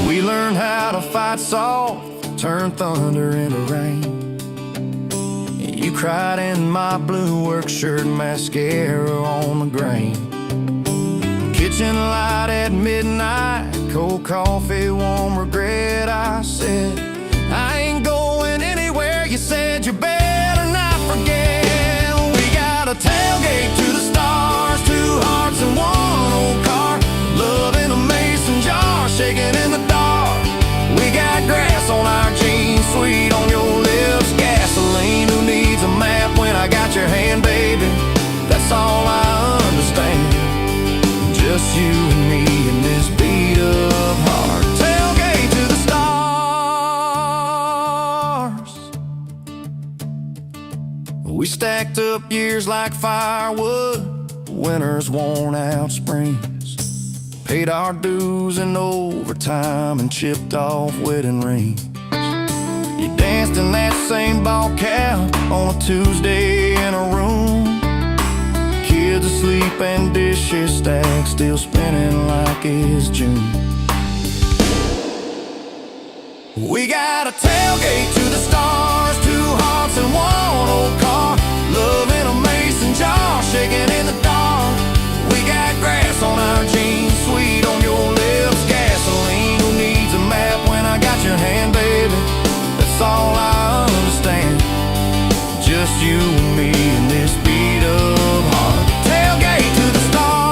We learned how to fight soft, turn thunder into rain. You cried in my blue work shirt, mascara on the grain. Kitchen light at midnight, cold coffee, warm regret. I said, I ain't going anywhere. You said you better not forget. We got a tailgate to the stars, 2 hearts and 1 old car. Love in a mason jar, shaking in the dark. We got grass on our jeans, sweet on your lips. Gasoline who needs a stacked up years like firewood, winters worn out springs. Paid our dues in overtime and chipped off wedding rings. You danced in that same ball cap on a Tuesday in a room. Kids asleep and dishes stacked, still spinning like it's June. We got a tailgate to the stars, 2 hearts and 1 old car. Love in a mason jar, shaking in the dark. We got grass on our jeans, sweet on your lips, gasoline. Who needs a map when I got your hand, baby? That's all I understand. Just you and me in this beat of heart. Tailgate to the stars.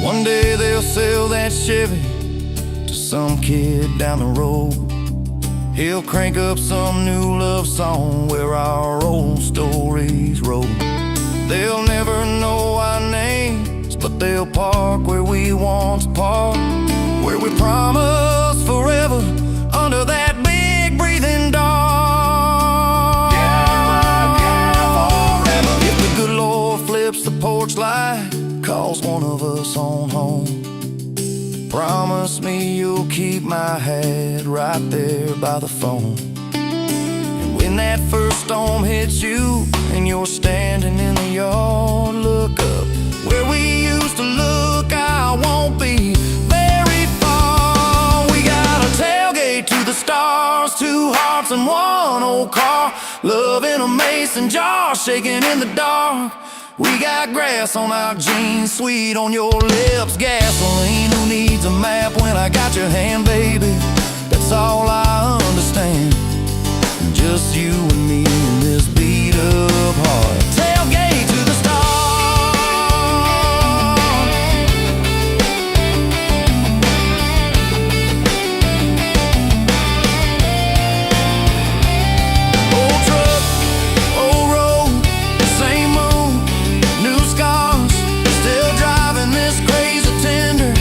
One day they'll sell that Chevy to some kid down the road. He'll crank up some new love song where our old stories roll. They'll never know our names, but they'll park where we once parked, where we promised forever under that big breathing dog. Yeah, forever. If the good Lord flips the porch light, calls one of us on home, promise me you'll keep my hat right there by the phone. And when that first storm hits you and you're standing in the yard, look up where we used to look. I won't be very far. We got a tailgate to the stars, 2 hearts and 1 old car. Love in a mason jar, shaking in the dark. We got grass on our jeans, sweet on your lips, gasoline. Who needs a map when I got your hand, baby? That's all I understand. Just you and me in this beat up heart. Tailgate to the stars. Old truck, old road, same moon, new scars, still driving this crazy tender,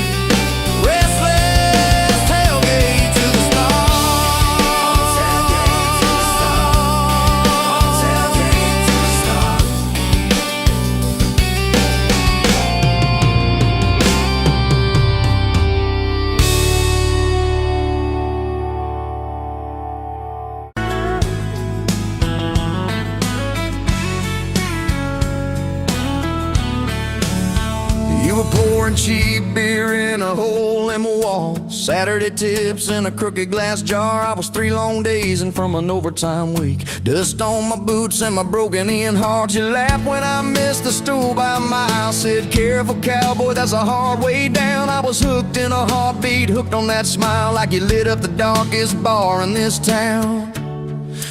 restless. Tailgate to the stars. Tailgate to the stars. Tailgate to the stars. You were pouring cheap beer in a hole in my wall, Saturday tips in a crooked glass jar. I was 3 long days and from an overtime week, dust on my boots and my broken in heart. You laughed when I missed the stool by a mile, said careful cowboy, that's a hard way down. I was hooked in a heartbeat, hooked on that smile, like you lit up the darkest bar in this town.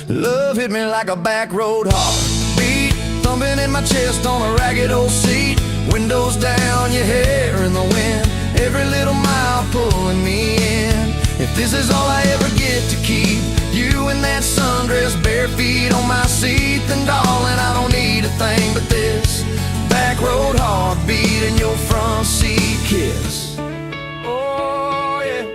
Love hit me like a back road heartbeat, thumping in my chest on a ragged old seat. Windows down, your hair in the wind, every little mile pulling me in. If this is all I ever get to keep, you in that sundress, bare feet on my seat, then darling, I don't need a thing but this back road heartbeat and your front seat kiss. Oh yeah.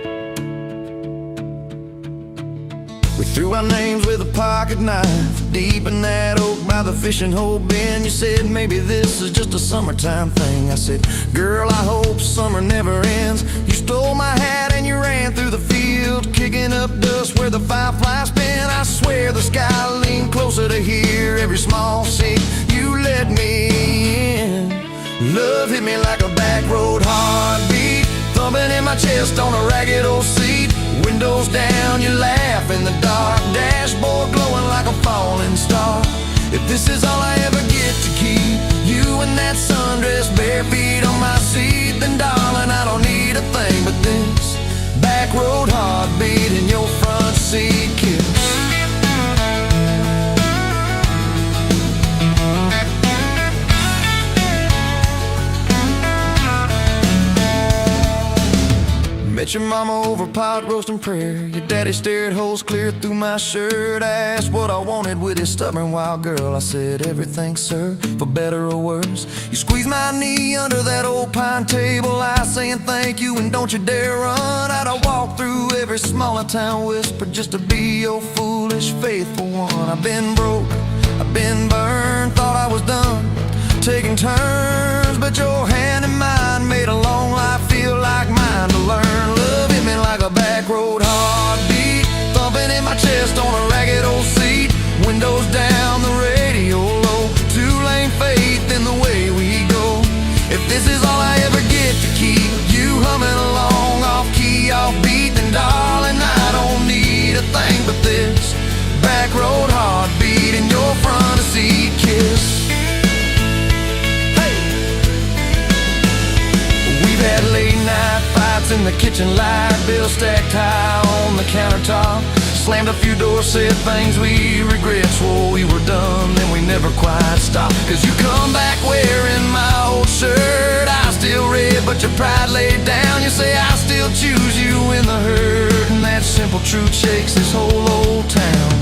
We threw our names with a pocket knife deep in that oak by the fishing hole bin. You said maybe this is just a summertime thing. I said, girl, I hope summer never ends. You stole my hat and you ran through the field, kicking up dust where the fireflies spin. I swear the sky leaned closer to hear every small sea. You let me in. Love hit me like a back road heartbeat, thumping in my chest on a ragged old seat. Windows down, you laugh in the dark, dashboard glowing like a falling star. If this is all I ever get to keep, you in that sundress, bare feet on my seat, then darling, I don't need a thing but this back road heartbeat and your front seat kiss. Met your mama over pot roasting prayer. Your daddy stared holes clear through my shirt. Asked what I wanted with his stubborn wild girl. I said everything, sir, for better or worse. You squeezed my knee under that old pine table, I saying thank you and don't you dare run. I'd walk through every smaller town whisper just to be your foolish faithful one. I've been broke, I've been burned, thought I was done taking turns, but your hand in mine made a long life feel like mine to learn. Love hit me like a back road heartbeat, thumping in my chest on a ragged old seat. Windows down, the radio low, two-lane faith in the way we go. If this is all I ever get to keep you humming along, off key, off beat, then darling, I don't need a thing but this back road heartbeat and your front seat kiss. Had late night fights in the kitchen, light bill stacked high on the countertop. Slammed a few doors, said things we regret, swore we were done, then we never quite stopped. Cause you come back wearing my old shirt, I still red but your pride laid down. You say I still choose you in the herd, and that simple truth shakes this whole old town.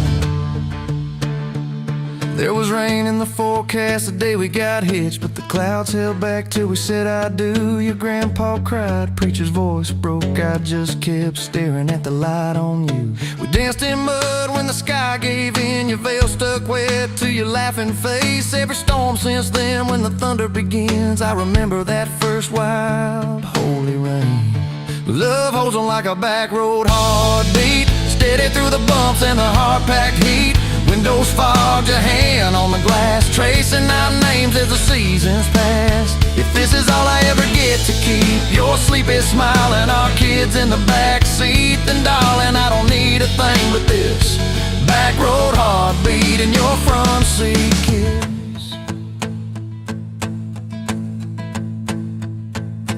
There was rain in the forecast the day we got hitched, but the clouds held back till we said I do. Your grandpa cried, preacher's voice broke, I just kept staring at the light on you. We danced in mud when the sky gave in, your veil stuck wet to your laughing face. Every storm since then when the thunder begins, I remember that first wild holy rain. Love holds on like a back road heartbeat, steady through the bumps and the hard-packed heat. Windows fogged, your hand on the glass, tracing out names as the seasons pass. If this is all I ever get to keep your sleepy smile and our kids in the back seat, then darling, I don't need a thing but this back road heartbeat and your front seat kiss.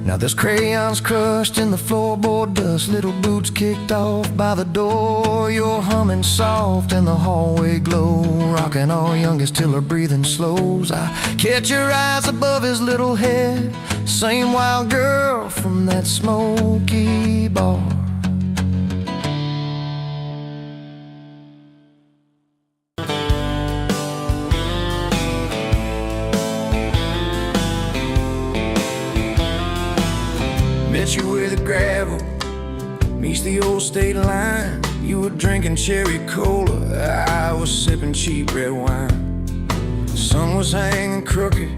Now there's crayons crushed in the floorboard dust, little boots kicked off by the door. You're humming soft in the hallway glow, rocking our youngest till her breathing slows. I catch your eyes above his little head, same wild girl from that smoky bar. Met you where the gravel meets the old state line. You were drinking cherry cola, I was sipping cheap red wine. The sun was hanging crooked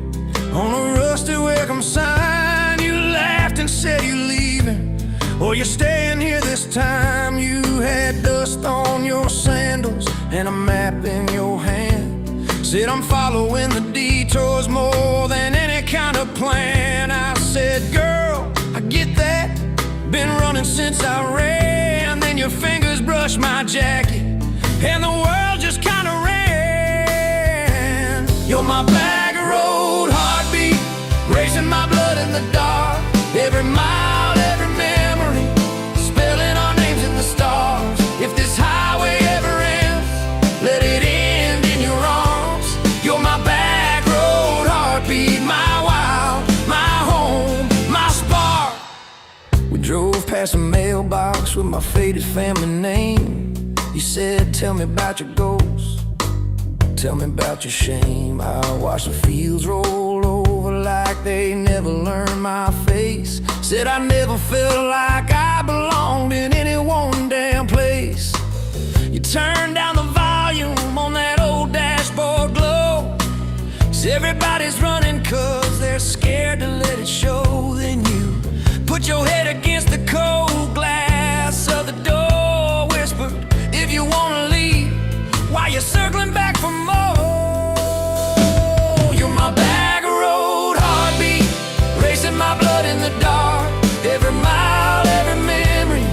on a rusty welcome sign. You laughed and said you're leaving, or you're staying here this time. You had dust on your sandals and a map in your hand. Said I'm following the detours more than any kind of plan. I said, girl, I get that, been running since I ran. Then your fingers brushed my jacket and the world just kinda ran. You're my back road heartbeat, racing my blood in the dark. Every mile, every memory, spelling our names in the stars. If this highway ever ends, let it end in your arms. You're my back road heartbeat, my wild, my home, my spark. We drove past a mailbox with my faded family name. You said, tell me about your goals, tell me about your shame. I watched the fields roll over like they never learned my face. Said I never felt like I belonged in any one damn place. You turned down the volume on that old dashboard glow. 'Cause everybody's running 'cause they're scared to let it show. Then you put your head against the cold glass of the door, whispered, if you wanna leave, why you circling back for more? You're my back road heartbeat, racing my blood in the dark. Every mile, every memory,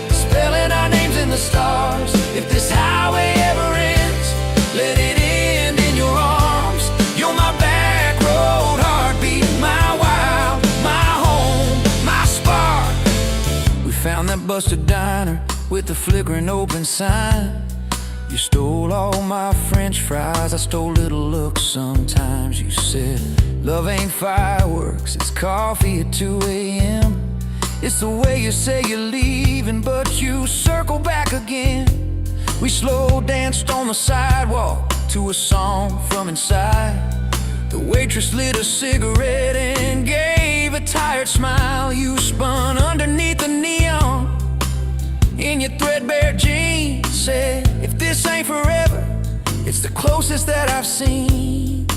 spelling our names in the stars. If this highway ever ends, let it end in your arms. You're my back road heartbeat, my wild, my home, my spark. We found that busted diner with the flickering open sign. You stole all my French fries, I stole little looks sometimes. You said, love ain't fireworks, it's coffee at 2 a.m. It's the way you say you're leaving, but you circle back again. We slow danced on the sidewalk to a song from inside. The waitress lit a cigarette and gave a tired smile. You spun underneath the neon in your threadbare jeans. Said, if this ain't forever, it's the closest that I've seen.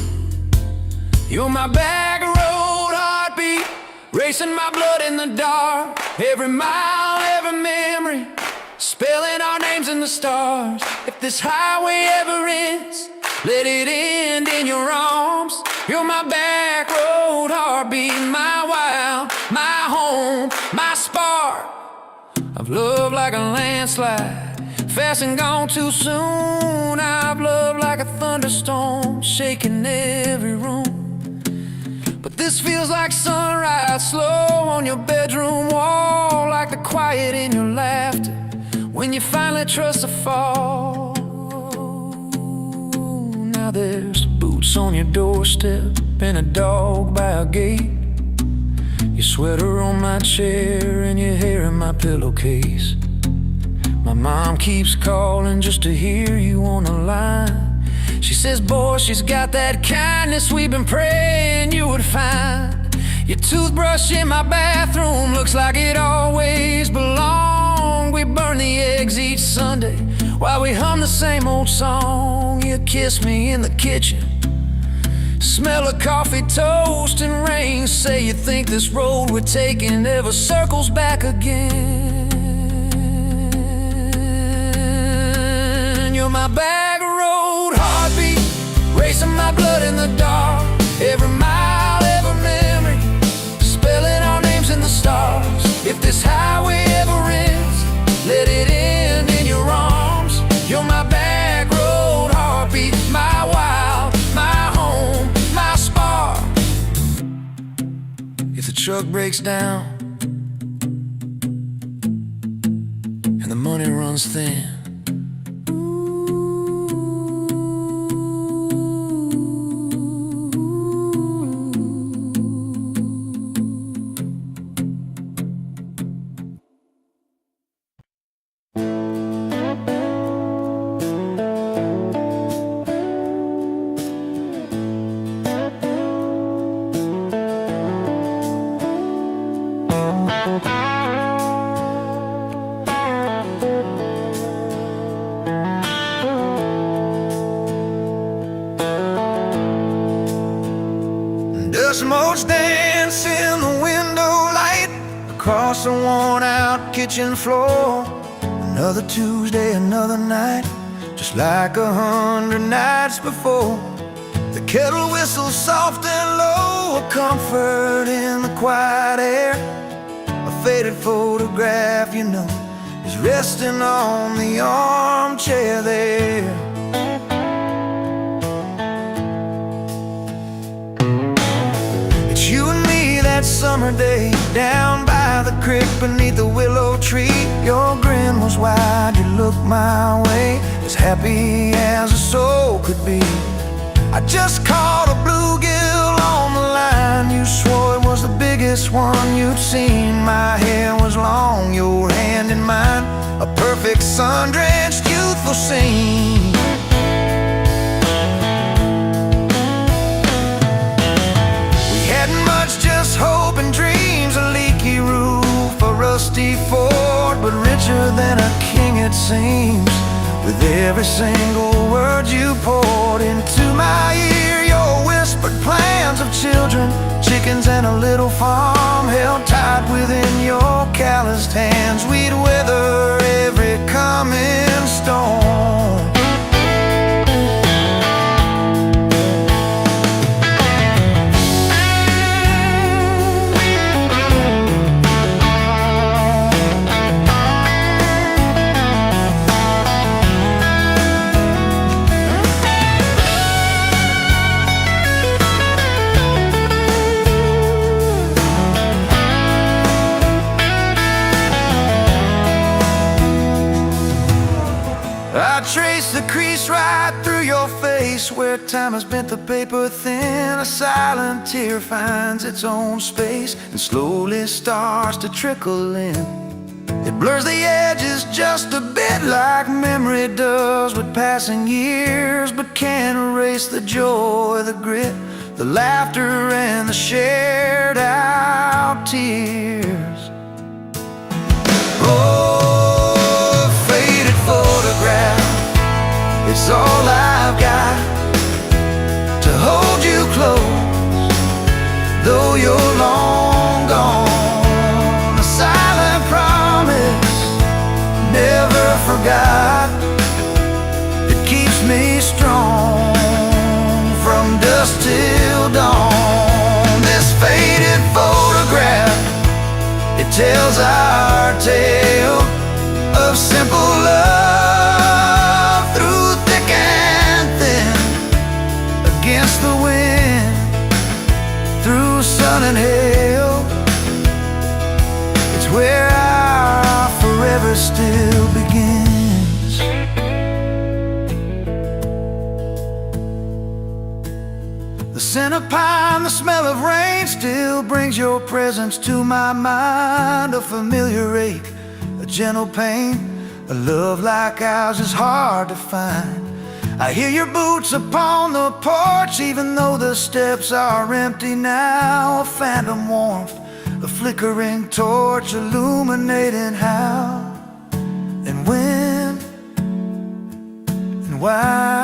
You're my back road heartbeat, racing my blood in the dark. Every mile, every memory, spelling our names in the stars. If this highway ever ends, let it end in your arms. You're my back road heartbeat, my wild, my home, my spark. I've loved like a landslide, fast and gone too soon. I've loved like a thunderstorm, shaking every room. But this feels like sunrise, slow on your bedroom wall, like the quiet in your laughter when you finally trust a fall. Now there's boots on your doorstep and a dog by a gate, your sweater on my chair and your hair in my pillowcase. My mom keeps calling just to hear you on the line. She says, boy, she's got that kindness we've been praying you would find. Your toothbrush in my bathroom looks like it always belonged. We burn the eggs each Sunday while we hum the same old song. You kiss me in the kitchen, smell of coffee, toast, and rain. Say you think this road we're taking ever circles back again. You're my back road heartbeat, racing my blood in the dark. Every mile, every memory, spelling our names in the stars. If this highway ever ends, let it end in your arms. You're my back road heartbeat, my wild, my home, my spark. If the truck breaks down and the money runs thin, Smoke's dance in the window light across the worn-out kitchen floor. Another Tuesday, another night, just like 100 nights before. The kettle whistles soft and low, a comfort in the quiet air. A faded photograph, you know, is resting on the armchair there. That summer day down by the creek beneath the willow tree, your grin was wide, you looked my way, as happy as a soul could be. I just caught a bluegill on the line, you swore it was the biggest one you'd seen. My hair was long, your hand in mine, a perfect sun-drenched youthful scene. Just hope and dreams, a leaky roof, a rusty fort, but richer than a king it seems. With every single word you poured into my ear, your whispered plans of children, chickens and a little farm held tight within your calloused hands. We'd weather every coming storm. place where time has bent the paper thin. A silent tear finds its own space and slowly starts to trickle in. It blurs the edges just a bit like memory does with passing years, but can't erase the joy, the grit, the laughter, and the shared out tears. Oh, faded photograph, it's all I've got to hold you close, though you're long gone. A silent promise, never forgot, that keeps me strong from dusk till dawn. This faded photograph, it tells our tale of simple love through thick and thin, against the wind, through sun and hail. It's where our forever still begins. The scent of pine, the smell of rain still brings your presence to my mind. A familiar ache, a gentle pain, a love like ours is hard to find. I hear your boots upon the porch, even though the steps are empty now. A phantom warmth, a flickering torch illuminating how and when and why.